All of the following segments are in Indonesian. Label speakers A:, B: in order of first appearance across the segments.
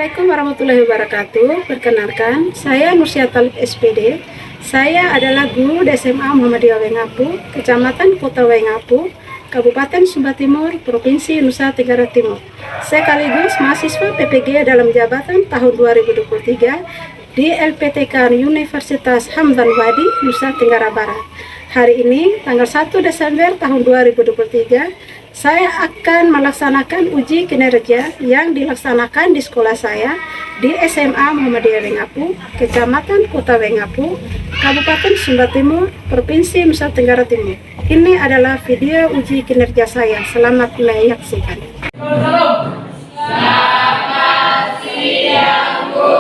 A: Assalamualaikum warahmatullahi wabarakatuh. Perkenalkan, saya Nursia Talib SPD. Saya adalah guru di SMA Muhammadiyah Wengapu, Kecamatan Kota Wengapu, Kabupaten Sumba Timur, Provinsi Nusa Tenggara Timur. Sekaligus mahasiswa PPG dalam jabatan tahun 2023 di LPTK Universitas Hamdan Wadi, Nusa Tenggara Barat. Hari ini, tanggal 1 Desember tahun 2023, saya akan melaksanakan uji kinerja yang dilaksanakan di sekolah saya di SMA Muhammadiyah Wengapu, Kecamatan Kota Wengapu, Kabupaten Sumba Timur, Provinsi Nusa Tenggara Timur. Ini adalah video uji kinerja saya. Selamat menyaksikan.
B: Selamat siang, Bu.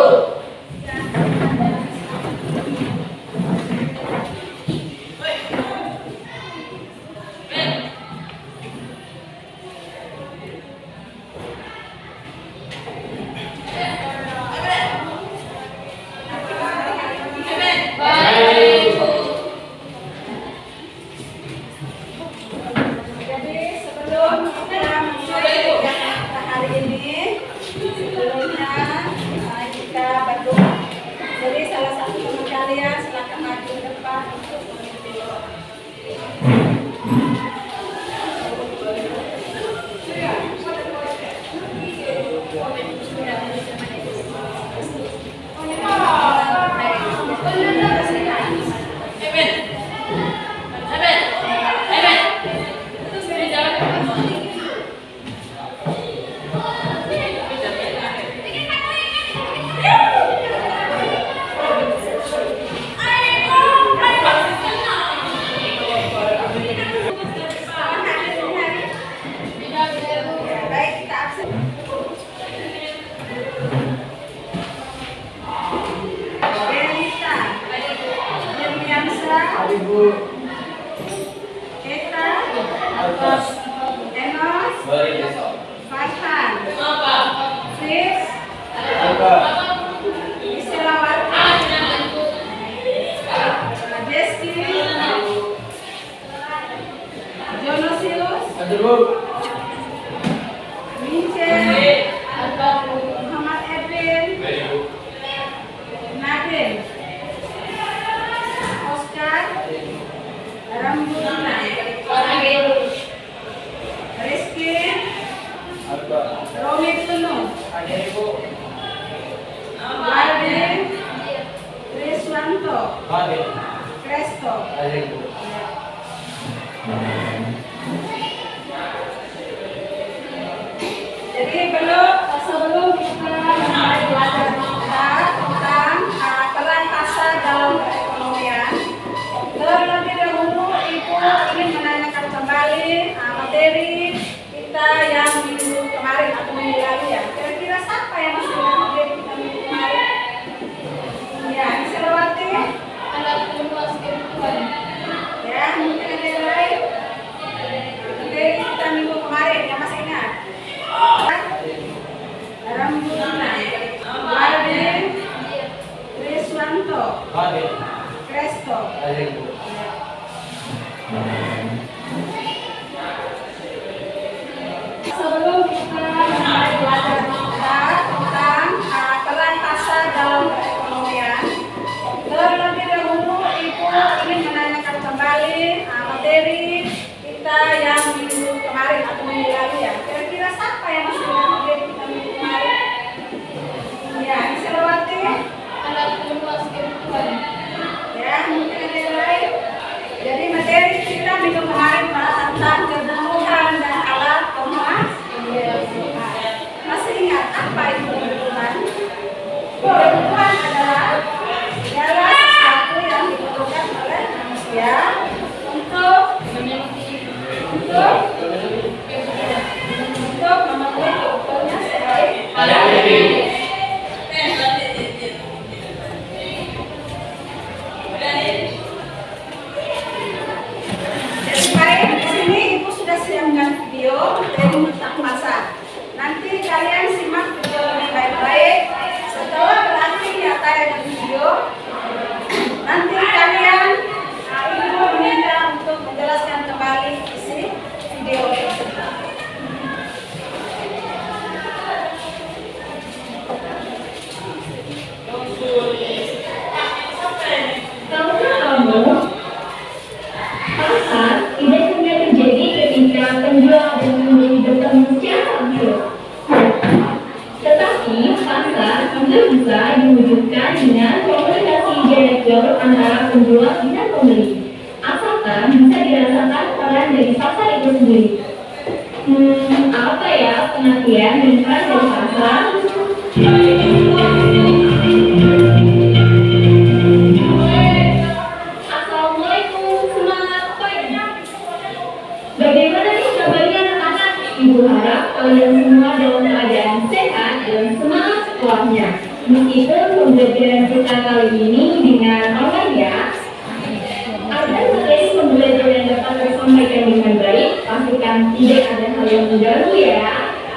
B: Jadi salah satu teman kalian silakan maju ke depan untuk memimpin.
C: Ibu,
A: Eta, Enos, Farhan, Fis, Iselawati, Jeski, Jonosius, Mince, Muhammad Edwin, Nadim, Oscar, Rambutan, Rizky, Romi Penuh, Warden, Riswanto, Kresto. Jadi sebelum kita mulai belajar tentang peran pasar dalam perekonomian, terlebih dahulu Ibu ingin menanyakan kembali materi kita yang minggu kemarin atau minggu lalu ya. Kira-kira siapa yang masih ingat materi kita minggu kemarin? Ya, Iselawati.
C: pasar juga bisa diwujudkan dengan komunikasi jarak jauh antara penjual dan pembeli, asalkan bisa dirasakan peran dari pasar itu sendiri. Apa ya pengertian dan peran dari pasar? Assalamualaikum, semangat pagi. Bagaimana nih kabarnya anak-anak? Ibu harap kalian semua dalam keadaan sehat dan semangat sekolahnya. Meskipun pembelajaran kita kali ini dengan online ya, agar materi pembelajaran dapat tersampaikan dengan baik, pastikan tidak ada hal yang mengganggu ya.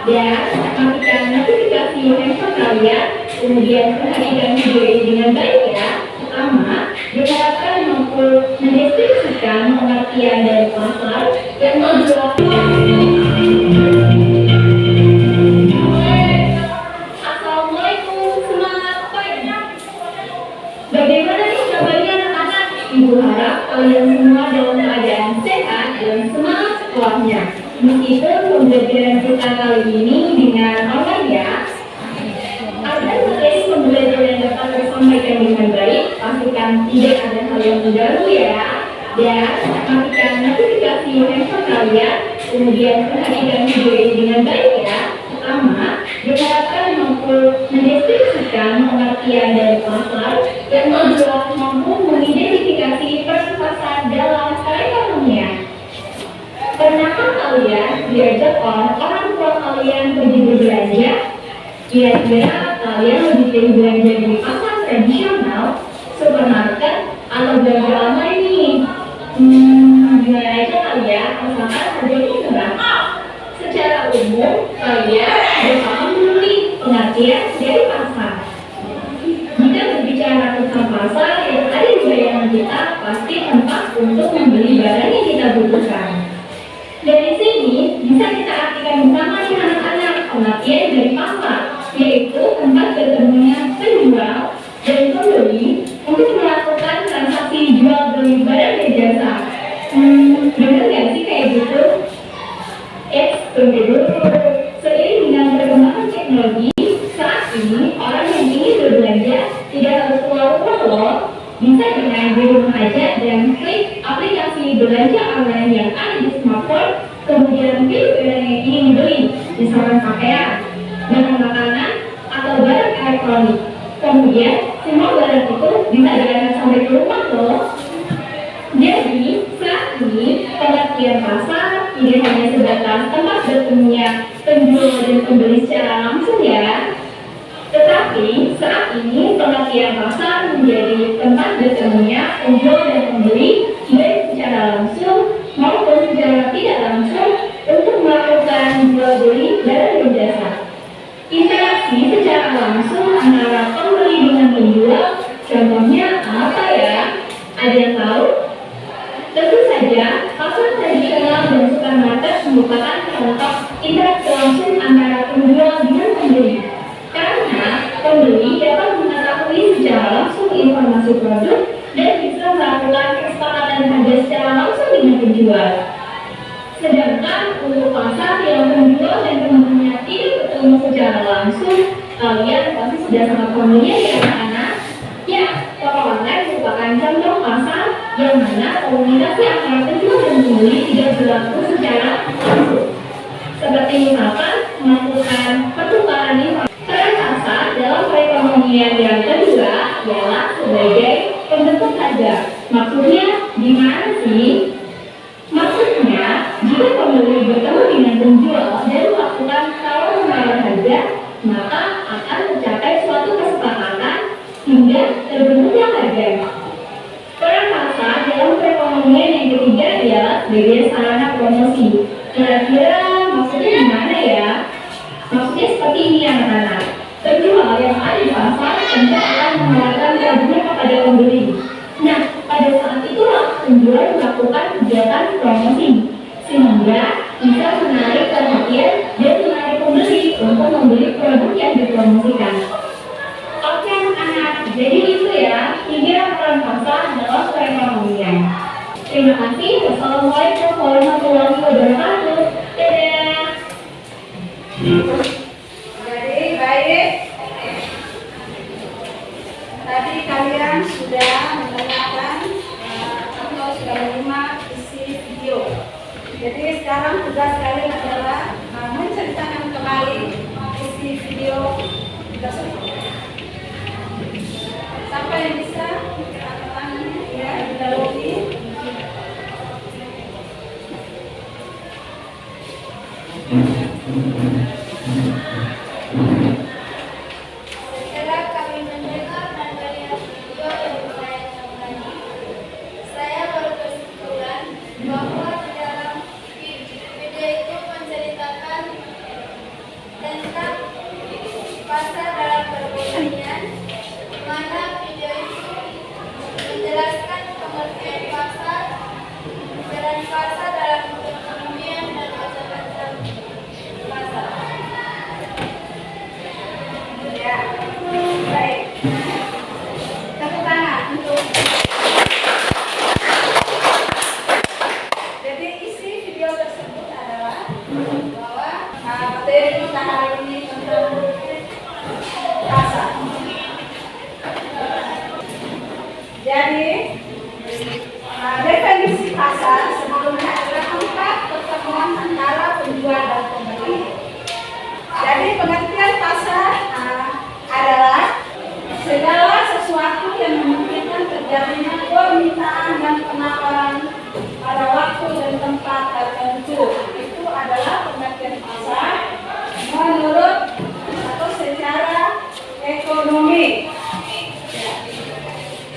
C: Dan matikan notifikasi handphone kalian, kemudian perhatikan video ini dengan baik ya. Pertama, diharapkan mampu mendeskripsikan pengertian dari pasar dan kedua, Assalamualaikum, semangat pagi. Bagaimana nih kabarnya anak-anak? Ibu harap kalian semua dalam keadaan sehat dan semangat sekolahnya. Meskipun pembelajaran kita kali ini dengan online ya, agar materi pembelajaran dapat tersampaikan dengan baik, pastikan tidak ada hal yang mengganggu ya. Dan matikan notifikasi handphone kalian, kemudian perhatikan video ini dengan baik ya. Pertama, diharapkan mampu mendeskripsikan pengertian dari pasar dan kedua mampu mengidentifikasi peran pasar dalam perekonomian. Pernahkah kalian diajak oleh orang tua kalian pergi berbelanja? Kira-kira kalian lebih pilih belanja di pasar tradisional, supermarket, atau belanja online nih? Gimana aja kali ya, asalkan harganya murah. Secara umum, kalian sudah paham belum nih pengertian dari pasar? Jika berbicara tentang pasar, yang ada di bayangan kita pasti tempat untuk membeli barang yang kita butuhkan. Dari sini bisa kita artikan bersama nih anak-anak pengertian dari pasar, yaitu tempat bertemunya penjual dan pembeli untuk melakukan transaksi jual beli barang dan jasa. Benar nggak sih kayak gitu? Tunggu dulu. Seiring dengan perkembangan teknologi, saat ini orang yang ingin berbelanja tidak harus keluar rumah loh. Bisa dengan di rumah aja dan klik aplikasi belanja online yang ada di smartphone, kemudian pilih barang yang ingin dibeli, misalkan pakaian, bahan makanan, atau barang elektronik. Kemudian semua barang itu bisa diantar sampai ke rumah loh. Jadi saat ini pengertian pasar tidak hanya sebatas tempat bertemunya penjual dan pembeli secara langsung ya, tetapi saat ini pengertian pasar menjadi tempat bertemunya penjual dan pembeli baik secara langsung maupun secara tidak langsung untuk melakukan jual beli barang dan jasa. Interaksi secara langsung antara pembeli dengan penjual, contohnya apa ya? Ada yang tahu? Tentu saja, pasar tradisional dan supermarket merupakan contoh interaksi langsung antara penjual dengan pembeli. Karena pembeli dapat mengetahui secara langsung informasi produk dan bisa melakukan kesepakatan harga secara langsung dengan penjual. Sedangkan untuk pasar yang penjual dan pembelinya tidak bertemu secara langsung, kalian pasti sudah sangat familiar ya anak-anak. Ya, toko online merupakan contoh pasar yang mana komunikasi antara penjual dan pembeli tidak berlaku secara langsung. Seperti misalkan melakukan pertukaran informasi. Peran pasar dalam perekonomian yang kedua ialah sebagai pembentuk harga. Maksudnya gimana sih? Maksudnya, jika pembeli bertemu dengan penjual dan melakukan tawar-menawar harga, maka akan tercapai suatu kesepakatan hingga terbentuknya harga. Peran pasar dalam perekonomian yang ketiga ialah sebagai sarana promosi. Kira-kira maksudnya gimana ya? Maksudnya seperti ini anak-anak. Penjual yang ada di pasar tentu akan menawarkan produknya kepada pembeli. Nah, pada saat itulah penjual melakukan kegiatan promosi sehingga bisa menarik perhatian dan menarik pembeli untuk membeli produk yang dipromosikan. Oke anak-anak, jadi itu ya 3 peran pasar dalam perekonomian. Terima kasih. Wassalamualaikum warahmatullahi wabarakatuh. Dadah.
B: Jadi baik. rekan-rekan sudah mendengarkan atau sudah menyimak isi video. Jadi sekarang tugas kalian adalah menceritakan kembali isi video tersebut. Siapa yang bisa katakan ya didahului?
C: Setelah kami mendengar dan melihat video yang lumayan tadi, saya baru berkesimpulan bahwa di dalam video itu menceritakan tentang pasar dalam perekonomian, di mana video itu menjelaskan pengertian pasar, peran pasar dalam perekonomian dan macam-macam pasar.
B: Ya, baik. Tepuk tangan untuk. Jadi isi video tersebut adalah bahwa materi kita hari ini tentang pasar. Jadi definisi pasar sebelumnya adalah tempat pertemuan antara penjual dan pembeli. Jadi pengertian pasar adalah segala sesuatu yang memungkinkan terjadinya permintaan dan penawaran pada waktu dan tempat tertentu. Itu adalah pengertian pasar menurut atau secara ekonomi.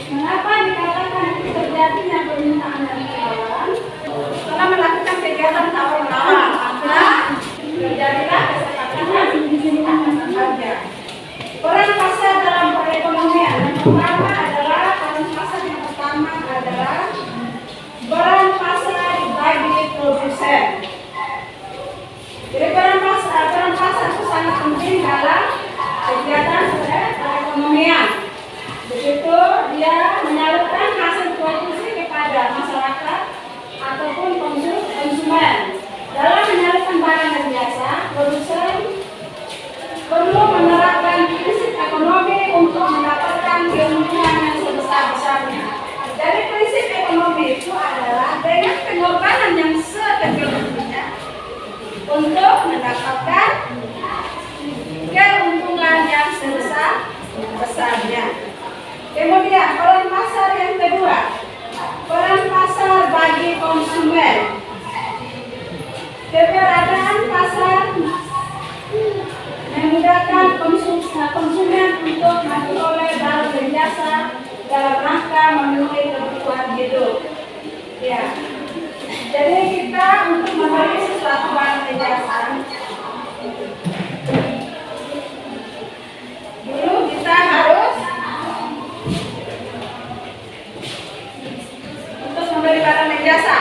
B: Mengapa dikatakan itu terjadinya permintaan dan penawaran? Setelah melakukan kegiatan tawar-menawar, maka terjadilah kesepakatan akan harga. Peran pasar dalam perekonomian yang pertama adalah peran pasar bagi produsen. Jadi peran pasar itu sangat penting dalam kegiatan perekonomian. Begitu dia menyalurkan hasil produksi kepada masyarakat ataupun konsumen. Dalam menyalurkan barang dan jasa, produsen perlu menerapkan prinsip ekonomi untuk mendapatkan keuntungan yang sebesar-besarnya. Jadi prinsip ekonomi itu adalah dengan pengorbanan yang sekecil-kecilnya untuk mendapatkan keuntungan yang sebesar-besarnya. Kemudian peran pasar yang kedua, peran pasar bagi konsumen. Keberadaan pasar memudahkan konsumen untuk memperoleh barang dan jasa dalam rangka memenuhi kebutuhan hidup. Ya, jadi kita untuk membeli sesuatu barang dan jasa, dulu kita harus untuk membeli barang dan jasa.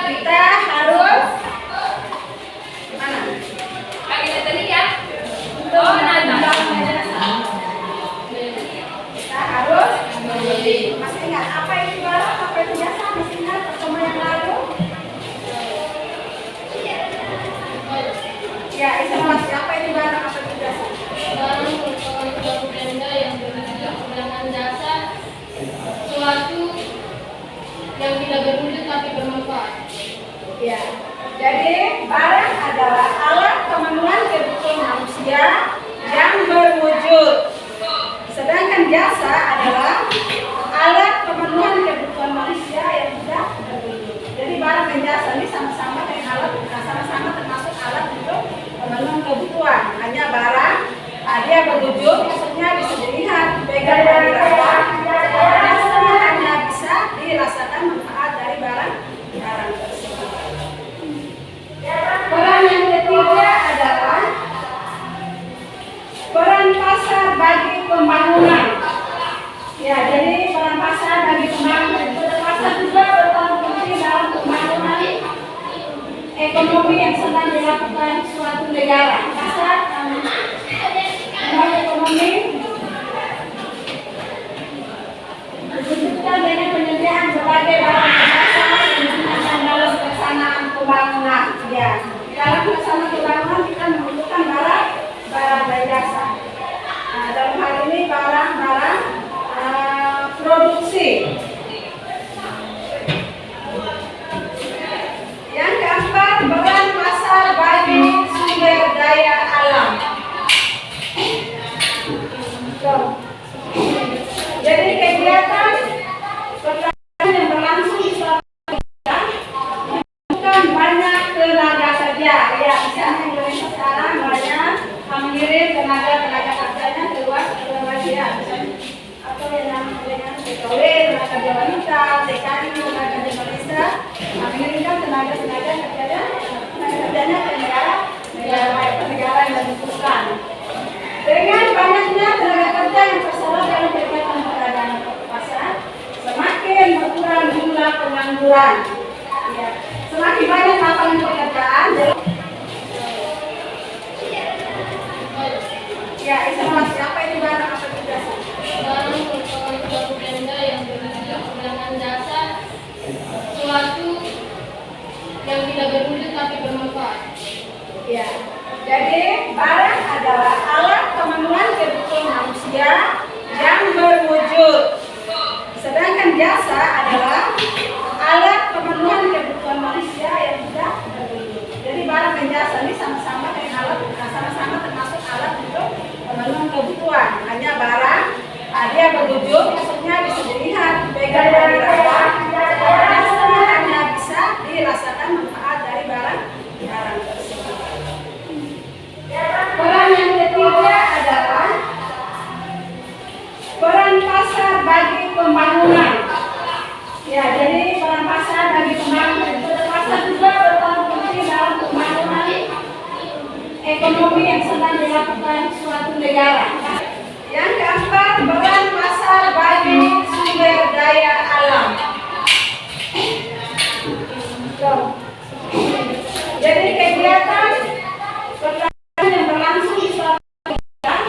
B: Kita harus mana? Untuk kita harus masih ingat apa itu barang, apa itu jasa? Masih ingat pertemuan yang lalu? Ya, informasi apa itu barang, apa itu jasa?
C: Barang merupakan suatu benda yang berwujud, sedangkan jasa suatu yang tidak berwujud tapi bermanfaat.
B: Ya, jadi barang adalah alat pemenuhan kebutuhan manusia yang berwujud, sedangkan jasa adalah alat pemenuhan kebutuhan manusia yang tidak berwujud. Jadi barang dan jasa ini sama-sama dengan alat, sama-sama termasuk alat untuk pemenuhan kebutuhan. Hanya barang dia berwujud, maksudnya bisa dilihat, dipegang dan dirasa. Jasa hanya bisa dirasakan manfaat dari barang tersebut. Peran yang ketiga adalah peran pasar bagi pembangunan. Ya, jadi peran pasar bagi pembangunan. Pasar juga berperan penting dalam pembangunan ekonomi yang sedang dilakukan suatu negara. Pasar ekonomi diwujudkan dengan penyediaan berbagai barang dan jasa yang digunakan dalam pelaksanaan pembangunan. Ya, dalam pelaksanaan pembangunan kita membutuhkan barang dan jasa. Nah, dalam hal ini barang-barang produksi. Yang keempat, peran pasar bagi sumber daya alam. Jadi kegiatan pertanian yang berlangsung di suatu daerah bukan banyak tenaga kerja. Ya, misalnya Indonesia sekarang banyak mengirim tenaga kerjanya keluar ya, misalnya atau yang dengan PKW, tenaga kerja wanita, TKI, tenaga kerja Malaysia, mengirimkan tenaga kerjanya ke negara yang dibutuhkan. Dengan banyaknya tenaga kerja yang terserap dalam kegiatan perdagangan pasar, semakin berkurang jumlah pengangguran. Ya. Semakin banyak lapangan pekerjaan. Ya, informasi apa itu barang apa itu jasa?
C: Barang merupakan suatu benda yang berwujud, sedangkan jasa suatu yang tidak berwujud tapi bermanfaat.
B: Ya. Jadi barang adalah alat pemenuhan kebutuhan manusia yang berwujud. Sedangkan jasa adalah alat pemenuhan kebutuhan manusia yang tidak berwujud. Jadi barang dan jasa ini sama-sama dengan alat, sama-sama termasuk alat untuk pemenuhan kebutuhan. Hanya barang dia berwujud, maksudnya bisa dilihat, pegang dan diraba. Jasanya hanya bisa dirasakan manfaat dari barang tersebut. Peran yang ketiga adalah peran pasar bagi pembangunan. Ya, jadi peran pasar bagi pembangunan. Pasar juga berperan penting dalam pembangunan ekonomi yang sedang dilakukan suatu negara. Yang keempat, peran pasar bagi sumber daya alam. Jadi kegiatan yang berlangsung di suatu negara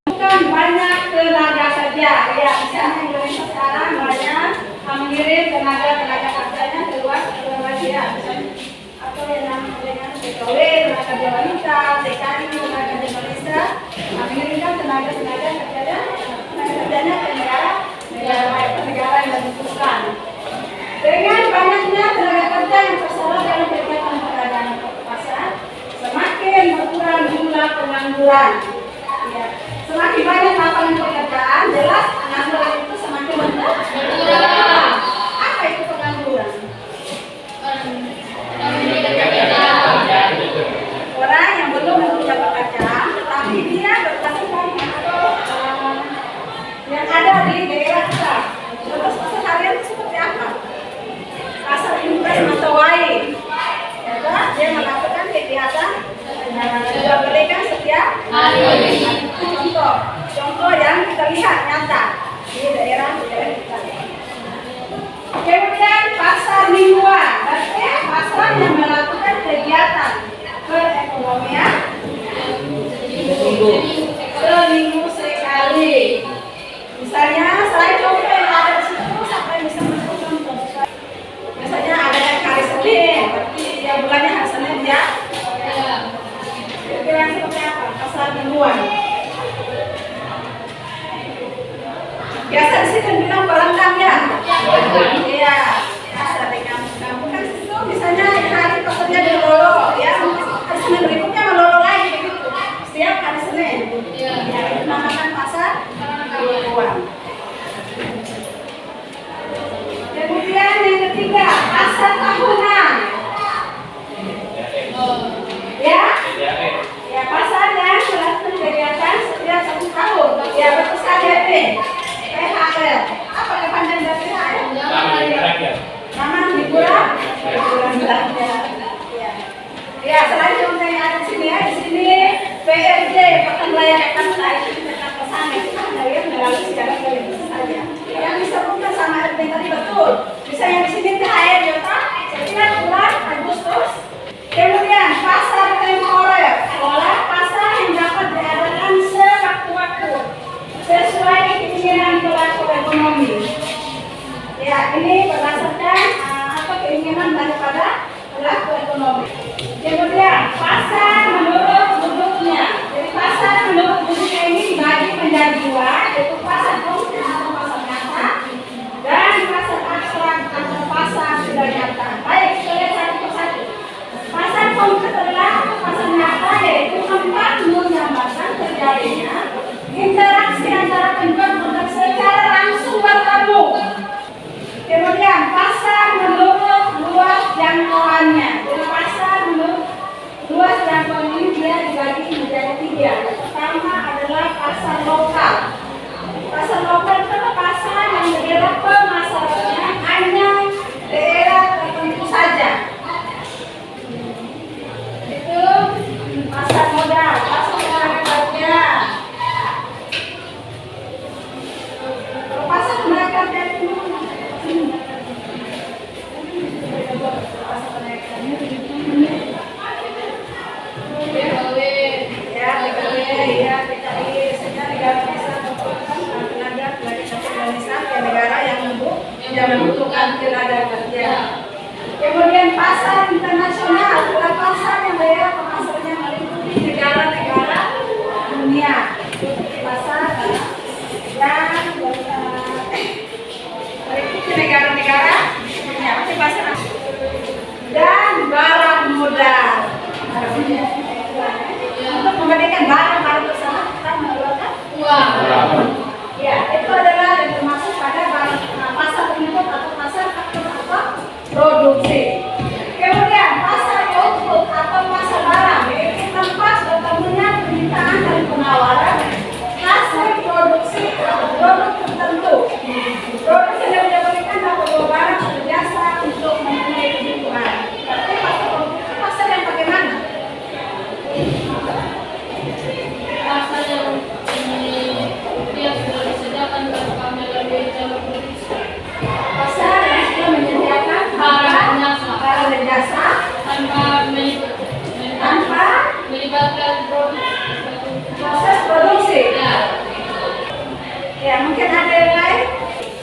B: bukan banyak tenaga kerja. Ya, misalnya Indonesia sekarang banyak mengirim tenaga kerjanya keluar ya, misalnya atau yang dengan PKW, tenaga kerja wanita, TKI, tenaga kerja Malaysia, mengirimkan tenaga kerjanya ke negara yang dibutuhkan. Dengan banyaknya tenaga kerja yang terserap dalam kegiatan perdagangan pasar, semakin berkurang jumlah pengangguran. Ya. Semakin banyak lapangan pekerjaan, jelas pengangguran itu semakin berkurang. Apa itu pengangguran? Orang yang belum punya pekerjaan, tetapi dia berkelanjutan yang ada di daerah kita. Terus keseharian itu seperti apa? Pasar impres Matawai. Dia melakukan kegiatan jual belikan setiap hari. Contoh yang kita lihat nyata di daerah kita. Kemudian pasar mingguan, berarti pasar yang melakukan kegiatan perekonomian seminggu sekali. Misalnya saya contoh yang ada di situ sampai bisa contoh. Misalnya ada yang hari Senin, berarti dia bulannya hari Senin ya. Kira-kira seperti apa? Pasar mingguan. Biasa di sini bilang pelengkap ya. Iya. Pasar di kampung kan situ misalnya hari pasarnya di Lolo ya. Hari Senin berikutnya melolo lagi begitu. Setiap hari Senin. Ya, itu namakan pasar mingguan. Kemudian yang ketiga, pasar tahunan. Ya, ya pasar yang melakukan kegiatan setiap 1 tahun. Ya, berpesan DP, THR. Apa kepanjangan dari THR? Nama liburan. Ya, selain contoh yang ada di sini ya, di sini PRJ, Pekan Raya Jakarta itu tentang pesan itu ada yang melalui secara televisi saja. Yang disebutkan sama RT tadi betul. Misalnya di sini THR ya Pak, setiap bulan Agustus. Kemudian pasar temporer adalah pasar yang dapat diadakan sewaktu-waktu sesuai keinginan pelaku ekonomi. Ya, ini berdasarkan keinginan daripada pelaku ekonomi. Kemudian jadinya interaksi antara kedua produk secara langsung bertemu. Kemudian pasar menurut luas jangkauannya. Jadi pasar menurut luas jangkauan ini dia dibagi menjadi 3. Pertama adalah pasar lokal. Pasar lokal itu adalah pasar yang daerah pemasarannya hanya daerah tertentu saja. Itu pasar modal, pasar tenaga kerja. Kalau pasar tenaga kerja itu yang membutuhkan tenaga kerja. Kemudian pasar internasional adalah pasar yang daerah pemasarannya meliputi negara-negara dunia. Pasar yang meliputi negara-negara dunia. Pasar dan barang modal. Untuk membandingkan barang-barang tersebut kita mengeluarkan uang. Ya, itu adalah yang termasuk pada pasar input atau pasar faktor atau produksi. Kemudian pasar output atau pasar barang, yaitu tempat bertemunya permintaan dan penawaran hasil produksi atau produk tertentu. Produksi yang diberikan atau barang atau jasa untuk memenuhi kebutuhan. Berarti pasar output itu pasar yang bagaimana?
C: Pasar yang sudah disediakan tanpa melalui jalur produksi.
B: Pasar yang sudah menyediakan barang dan jasa tanpa
C: melibatkan
B: proses produksi. Ya, mungkin ada yang lain.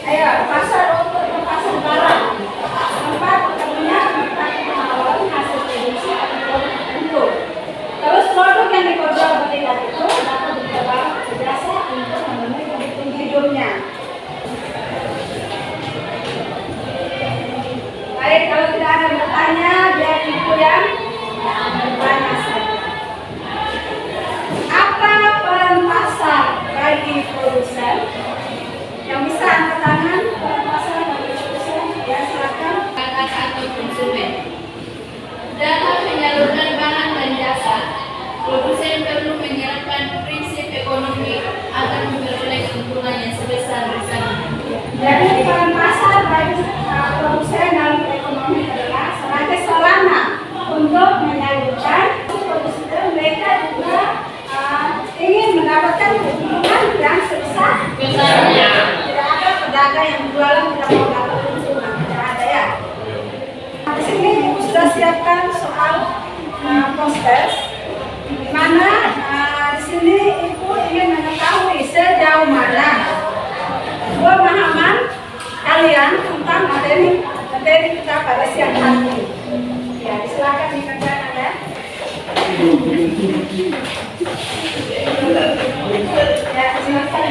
B: Ayo, pasar untuk pasar barang. Tempat pertemunya penawaran hasil produksi atau produk tertentu. Terus produk yang diperjualbelikan itu dapat berupa barang atau jasa untuk memenuhi kebutuhan hidupnya. Baik, kalau tidak ada bertanya, biar ibu yang bertanya saja. Apa peran pasar bagi produsen? Yang bisa angkat tangan, peran pasar bagi produsen, ya silakan.
C: atau konsumen. Dalam menyalurkan barang dan jasa, produsen perlu menerapkan prinsip ekonomi agar memperoleh keuntungan yang sebesar-besarnya.
B: Jadi peran pasar bagi produsen dalam ekonomi adalah sebagai sarana untuk menyalurkan produsen. Mereka juga ingin mendapatkan keuntungan yang sebesar-besarnya. Tidak ada pedagang yang jualan tidak mau dapat keuntungan, tidak ada ya. Di sini ibu sudah siapkan soal poster, di mana di sini ibu ingin mengetahui sejauh mana pemahaman kalian tentang materi kita pada siang hari. Ya, silakan dikerjakan ya. Ya, silakan.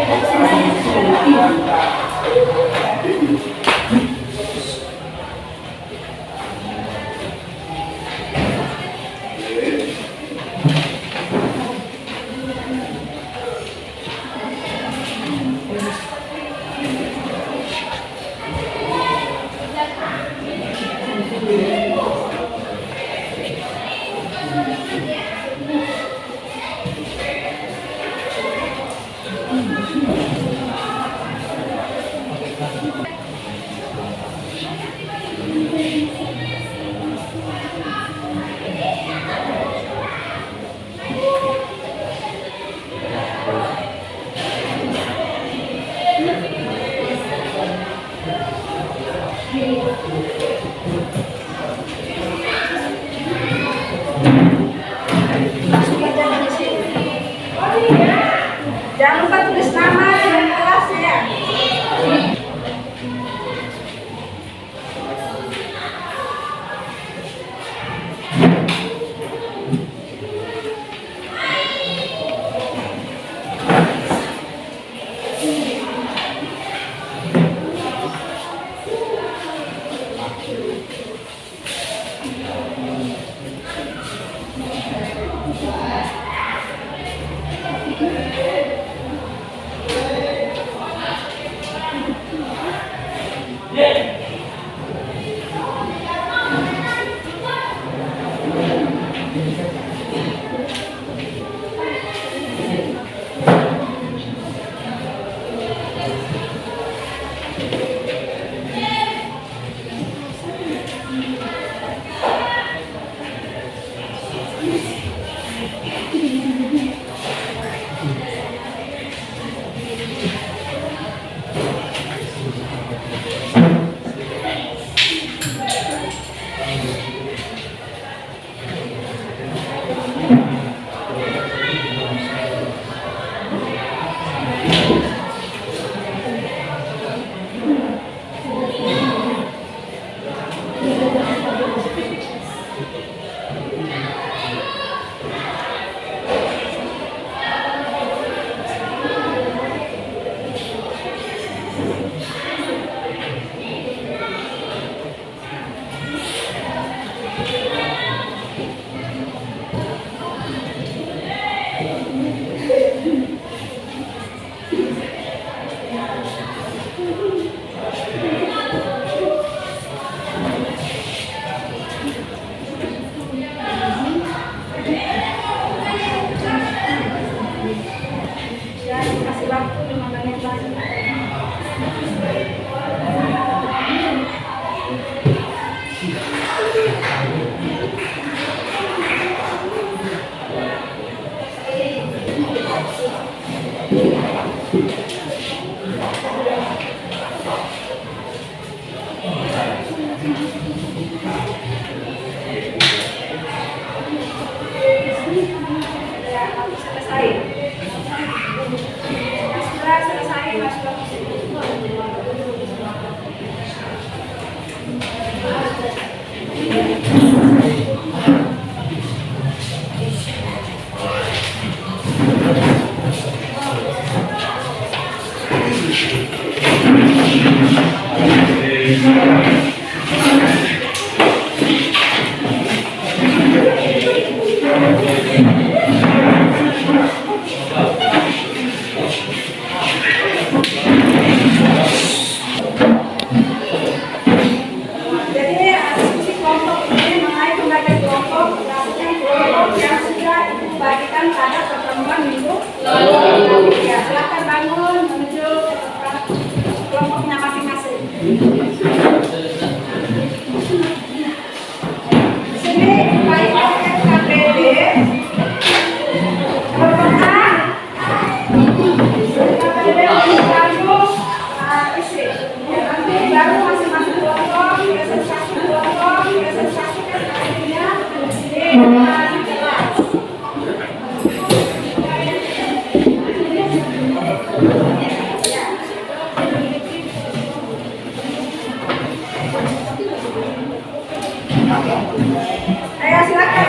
B: Ayo silakan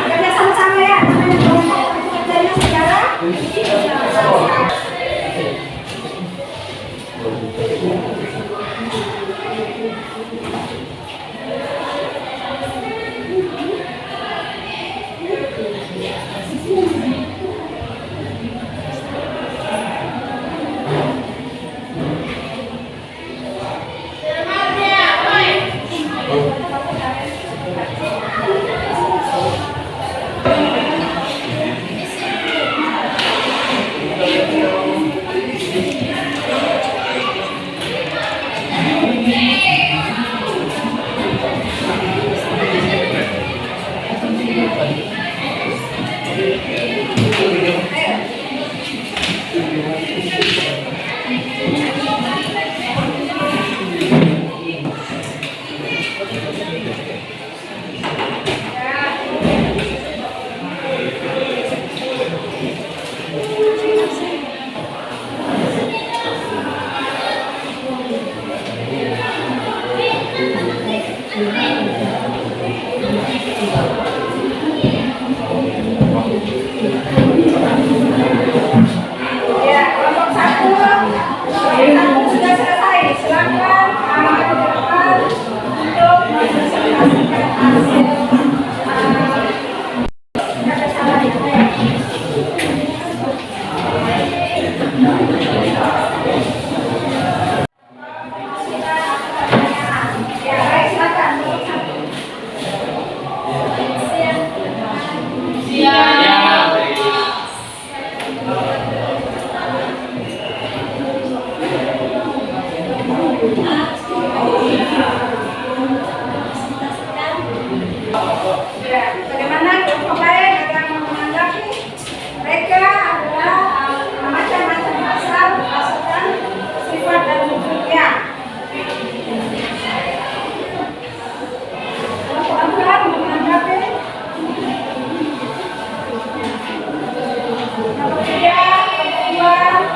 B: kerja sama-sama ya. Kerjanya sejarah. Ya, bagaimana kelompok lain akan menanggapi? Mereka adalah macam-macam pasal berdasarkan sifat dan bentuknya. Kelompok kedua menanggapi. Kelompok ketiga, kelompok dua.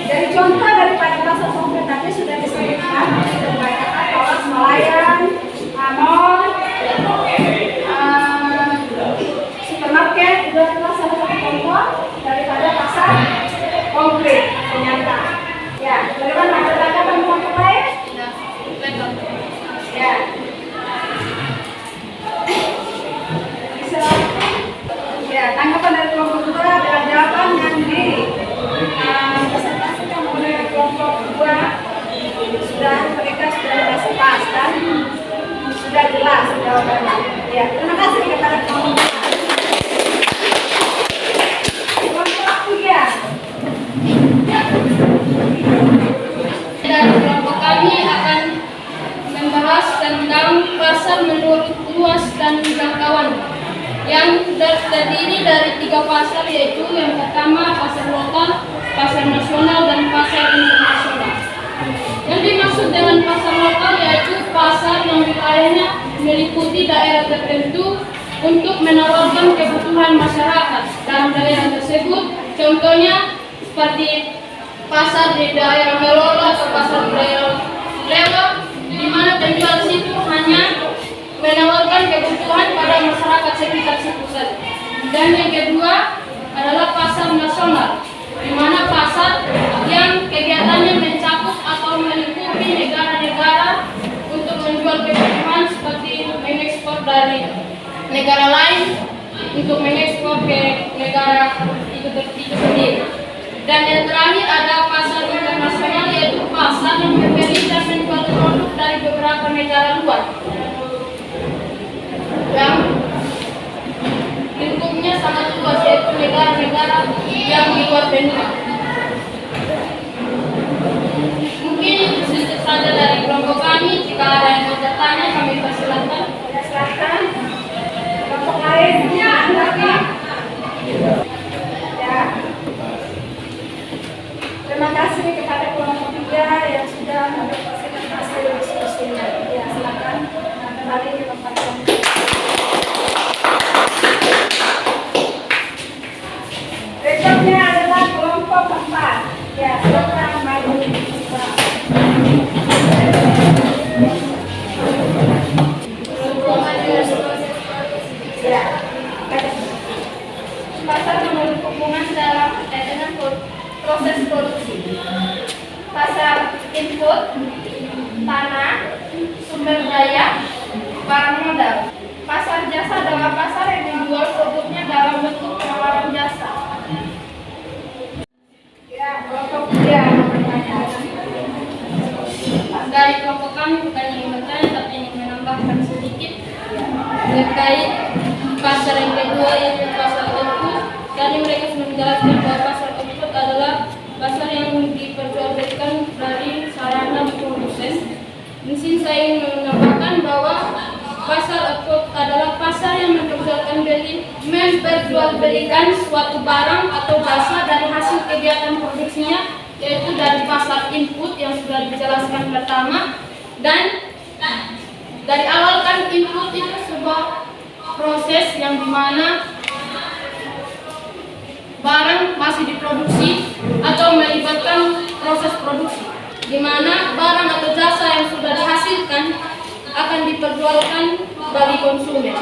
B: Jadi contoh daripada pasal konkret tadi sudah disebutkan, sudah dibacakan bahwa nelayan, mall, supermarket itu adalah salah satu contoh daripada pasal konkret nyata. Ya, bagaimana ada tanggapan kelompok lain? Ya. Bisa. Ya, tanggapan dari kelompok kedua adalah jawaban yang presentasikan oleh kelompok kedua sudah mereka sudah merasa pas dan sudah jelas jawabannya. Ya, terima kasih kepada kelompok tiga.
C: Dan kelompok kami akan membahas tentang pasar menurut luas dan jangkauan yang terdiri dari 3 pasar, yaitu yang pertama pasar lokal, pasar nasional, dan pasar internasional. Yang dimaksud dengan pasar lokal yaitu pasar yang wilayahnya meliputi daerah tertentu untuk menawarkan kebutuhan masyarakat dalam daerah tersebut. Contohnya seperti pasar di daerah Melolo atau pasar di daerah Lewa, di mana penjual situ hanya menawarkan kebutuhan pada masyarakat sekitar situ saja. Dan yang kedua adalah pasar nasional, di mana pasar yang kegiatannya mencakup atau melingkupi negara-negara untuk menjual kebutuhan seperti mengekspor dari negara lain untuk mengekspor ke negara itu sendiri. Dan yang terakhir ada pasar internasional, yaitu pasar yang membeli dan menjual produk dari beberapa negara luar yang lingkupnya sangat luas, yaitu negara-negara yang di luar benua. Mungkin sedikit saja dari kelompok kami. Jika ada yang mau bertanya, kami persilakan.
B: Silakan. Kelompok lain menanggapi. Ya. Terima kasih kepada kelompok tiga yang sudah mempresentasikan hasil diskusinya. Ya, silakan kembali ke tempat kelompok. Berikutnya adalah kelompok keempat. Ya, silakan maju. Ya.
C: Pasar menurut hubungan dalam dengan proses produksi. Pasar input, tanah, sumber daya, barang modal. Pasar jasa adalah pasar yang dijual produknya dalam bentuk penawaran jasa.
B: Ya, kelompok tiga bertanya.
C: Dari kelompok kami bukan ingin bertanya, tapi ingin menambahkan sedikit terkait pasar yang kedua, yaitu pasar output. Tadi mereka sudah menjelaskan bahwa pasar output adalah pasar yang diperjualbelikan dari sarana produsen. Di sini saya ingin menambahkan bahwa pasar output adalah pasar yang memperjualbelikan suatu barang atau jasa dari hasil kegiatan produksinya, yaitu dari pasar input yang sudah dijelaskan pertama. Dan dari awal kan input itu sebuah proses yang dimana barang masih diproduksi atau melibatkan proses produksi, di mana barang atau jasa yang sudah dihasilkan akan diperjualkan bagi konsumen.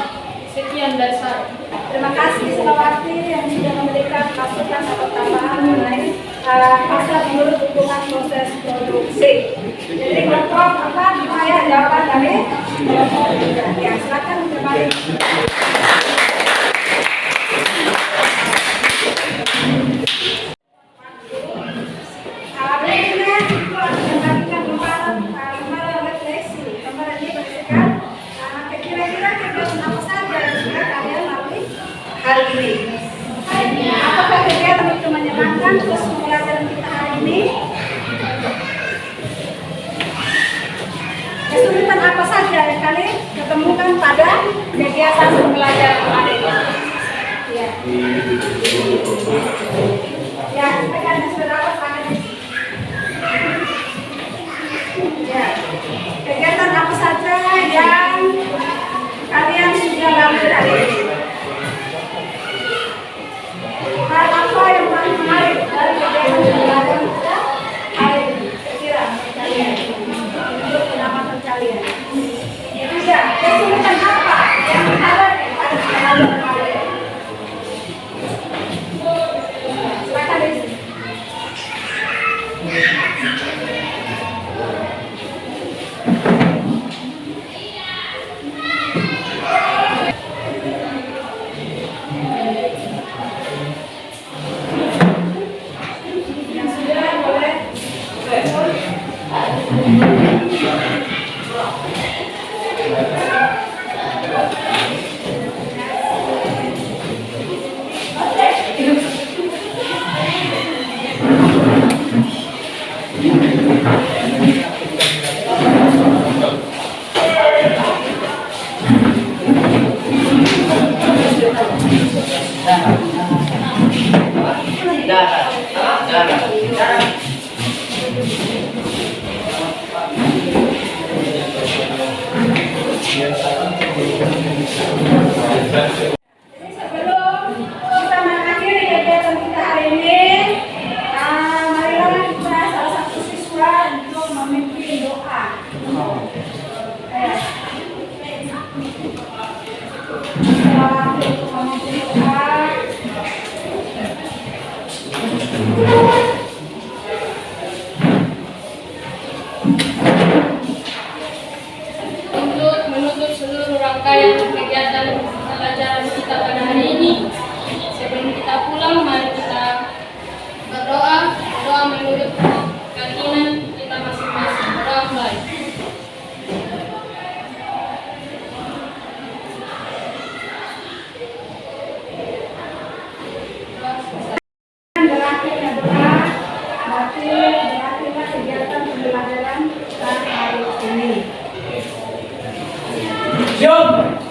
C: Sekian dari saya.
B: Terima kasih Selawati yang sudah memberikan masukan atau tambahan mengenai pasar menurut dukungan proses produksi. Jadi kelompok apa saya jawaban dari kelompok 3. Ya, silakan kembali. Berikutnya kita kembali refleksi. Kembali ini berisikan kira-kira kegiatan apa saja yang sudah kalian lalui hari ini. Apakah kegiatan itu menyenangkan terus pembelajaran kita hari ini? Kesulitan apa saja yang kalian ketemukan pada kegiatan pembelajaran hari ini? Ya. Ya, akan saudara sangat. Ya. Kegiatan apa saja yang kalian sudah lalui hari ini? Hal apa yang paling menarik dari kegiatan pembelajaran kita hari ini? Kira kalian menurut pendapat kalian. Ya, kesulitan apa yang ada pada pembelajaran hari ini? Silakan Desi. Yang sudah boleh. Jadi sebelum kita mengakhiri kegiatan kita hari ini, marilah kita salah satu siswa untuk memimpin doa. Selamat untuk memimpin doa.
C: Untuk menutup seluruh rangkaian kegiatan pelajaran kita pada hari ini, sebelum kita pulang, mari kita berdoa menurut keinginan kita masing-masing. Berdoa mulai.
B: Berakhirnya doa, berakhirnya kegiatan pembelajaran kita hari ini.
D: Siap.